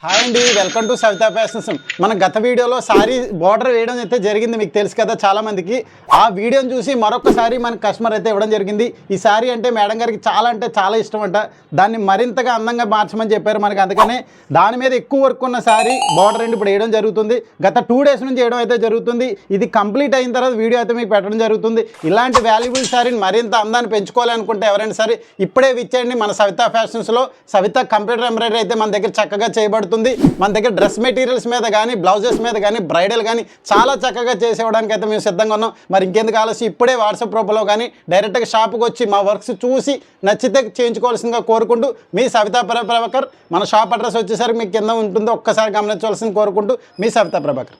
Hi అండి, welcome to Savitha fashions. మన గత వీడియోలో సారీ బార్డర్ వేయడం అయితే జరిగింది, మీకు తెలుసు కదా చాలామందికి. ఆ వీడియోని చూసి మరొకసారి మన కస్టమర్ అయితే ఇవ్వడం జరిగింది. ఈ సారీ అంటే మేడం గారికి చాలా అంటే చాలా ఇష్టం అంట. దాన్ని మరింతగా అందంగా మార్చమని చెప్పారు మనకి. అందుకనే దాని మీద ఎక్కువ వర్క్ ఉన్న సారీ బార్డర్ అండి ఇప్పుడు వేయడం జరుగుతుంది. గత 2 డేస్ నుంచి వేయడం అయితే జరుగుతుంది. ఇది కంప్లీట్ అయిన తర్వాత వీడియో అయితే మీకు పెట్టడం జరుగుతుంది. ఇలాంటి వాల్యుబుల్ సారీని మరింత అందాన్ని పెంచుకోవాలనుకుంటే ఎవరైనా సరే ఇప్పుడే విచ్చేయండి మన సవితా ఫ్యాషన్స్లో. సవితా కంప్యూటర్ ఎంబ్రాయిడరీ అయితే మన దగ్గర చక్కగా చేయబడుతుంది. మన దగ్గర డ్రెస్ మెటీరియల్స్ మీద కానీ, బ్లౌజెస్ మీద కానీ, బ్రైడల్ కానీ చాలా చక్కగా చేసేవడానికి అయితే మేము సిద్ధంగా ఉన్నాం. మరి ఇంకెందుకు ఆలస్యం, ఇప్పుడే వాట్సాప్ రూపంలో కానీ డైరెక్ట్గా షాప్కి వచ్చి మా వర్క్స్ చూసి నచ్చితే చేయించుకోవాల్సిందిగా కోరుకుంటూ మీ సవితా ప్రభాకర్. మన షాప్ అడ్రస్ వచ్చేసరికి మీకు కింద ఉంటుంది, ఒక్కసారి గమనించవలసింది కోరుకుంటూ మీ సవితా ప్రభాకర్.